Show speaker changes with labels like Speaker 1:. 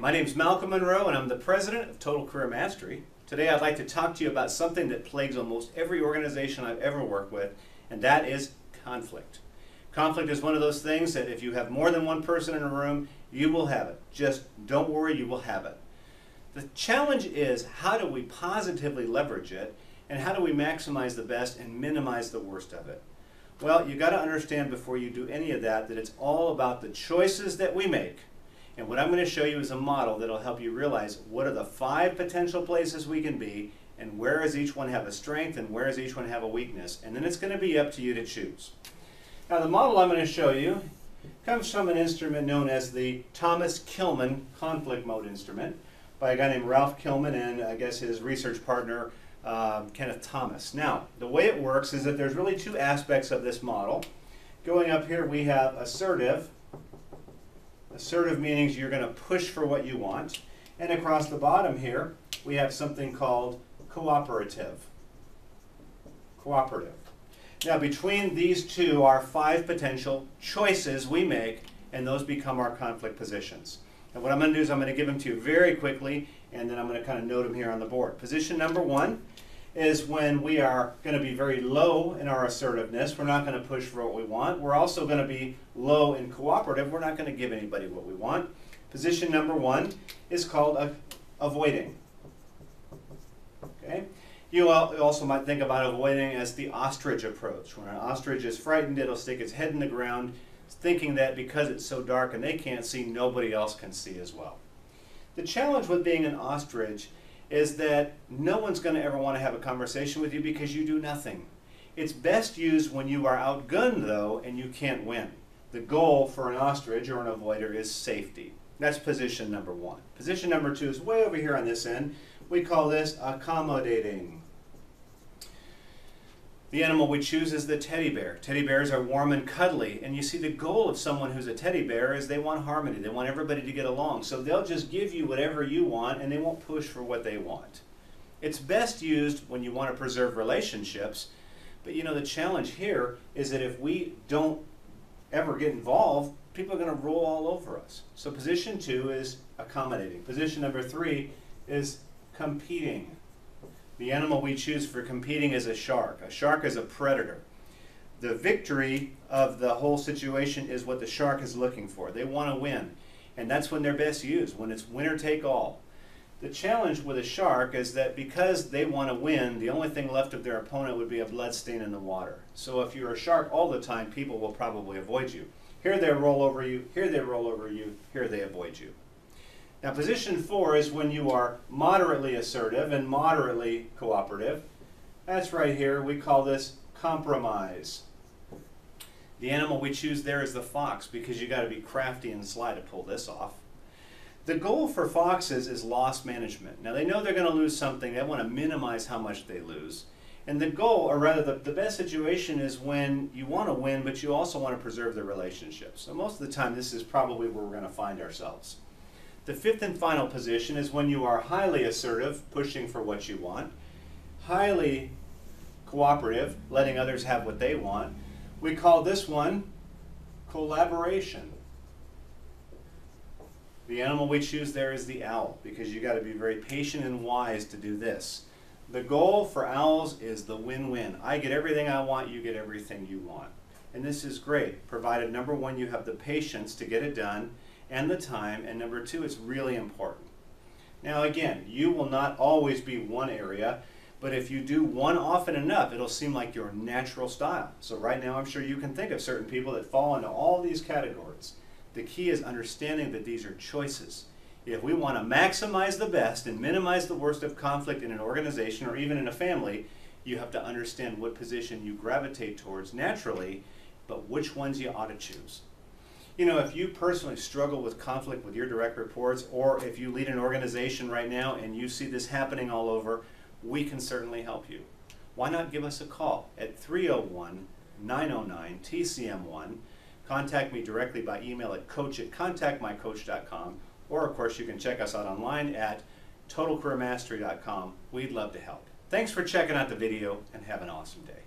Speaker 1: My name is Malcolm Munro and I'm the president of Total Career Mastery. Today I'd like to talk to you about something that plagues almost every organization I've ever worked with, and that is conflict. Conflict is one of those things that if you have more than one person in a room, you will have it. Just don't worry, you will have it. The challenge is, how do we positively leverage it, and how do we maximize the best and minimize the worst of it? Well, you got to understand before you do any of that it's all about the choices that we make. And what I'm going to show you is a model that will help you realize what are the 5 potential places we can be, and where does each one have a strength and where does each one have a weakness. And then it's going to be up to you to choose. Now the model I'm going to show you comes from an instrument known as the Thomas Kilmann conflict mode instrument by a guy named Ralph Kilmann and I guess his research partner Kenneth Thomas. Now the way it works is that there's really 2 aspects of this model. Going up here we have assertive. Assertive means you're going to push for what you want. And across the bottom here, we have something called cooperative. Cooperative. Now between these 2 are 5 potential choices we make, and those become our conflict positions. And what I'm going to do is I'm going to give them to you very quickly, and then I'm going to kind of note them here on the board. Position number 1 is when we are going to be very low in our assertiveness. We're not going to push for what we want. We're also going to be low in cooperative. We're not going to give anybody what we want. Position number 1 is called avoiding. Okay? You also might think about avoiding as the ostrich approach. When an ostrich is frightened, it'll stick its head in the ground, thinking that because it's so dark and they can't see, nobody else can see as well. The challenge with being an ostrich is that no one's going to ever want to have a conversation with you because you do nothing. It's best used when you are outgunned, though, and you can't win. The goal for an ostrich or an avoider is safety. That's position number 1. Position number 2 is way over here on this end. We call this accommodating. The animal we choose is the teddy bear. Teddy bears are warm and cuddly, and you see the goal of someone who's a teddy bear is they want harmony. They want everybody to get along. So they'll just give you whatever you want, and they won't push for what they want. It's best used when you want to preserve relationships, but you know the challenge here is that if we don't ever get involved, people are going to roll all over us. So position 2 is accommodating. Position number 3 is competing. The animal we choose for competing is a shark. A shark is a predator. The victory of the whole situation is what the shark is looking for. They want to win, and that's when they're best used, when it's winner take all. The challenge with a shark is that because they want to win, the only thing left of their opponent would be a blood stain in the water. So if you're a shark all the time, people will probably avoid you. Here they roll over you, here they roll over you, here they avoid you. Now position 4 is when you are moderately assertive and moderately cooperative. That's right here. We call this compromise. The animal we choose there is the fox because you got to be crafty and sly to pull this off. The goal for foxes is loss management. Now they know they're going to lose something. They want to minimize how much they lose. And the goal, or rather the best situation is when you want to win, but you also want to preserve the relationship. So most of the time this is probably where we're going to find ourselves. The 5th and final position is when you are highly assertive, pushing for what you want, highly cooperative, letting others have what they want. We call this one collaboration. The animal we choose there is the owl because you got to be very patient and wise to do this. The goal for owls is the win-win. I get everything I want, you get everything you want. And this is great, provided number 1, you have the patience to get it done, and the time, and number 2, it's really important. Now again, you will not always be one area, but if you do one often enough, it'll seem like your natural style. So right now I'm sure you can think of certain people that fall into all these categories. The key is understanding that these are choices. If we want to maximize the best and minimize the worst of conflict in an organization or even in a family, you have to understand what position you gravitate towards naturally, but which ones you ought to choose. You know, if you personally struggle with conflict with your direct reports, or if you lead an organization right now and you see this happening all over, we can certainly help you. Why not give us a call at 301-909-TCM1. Contact me directly by email at coach@contactmycoach.com, or of course you can check us out online at totalcareermastery.com. We'd love to help. Thanks for checking out the video and have an awesome day.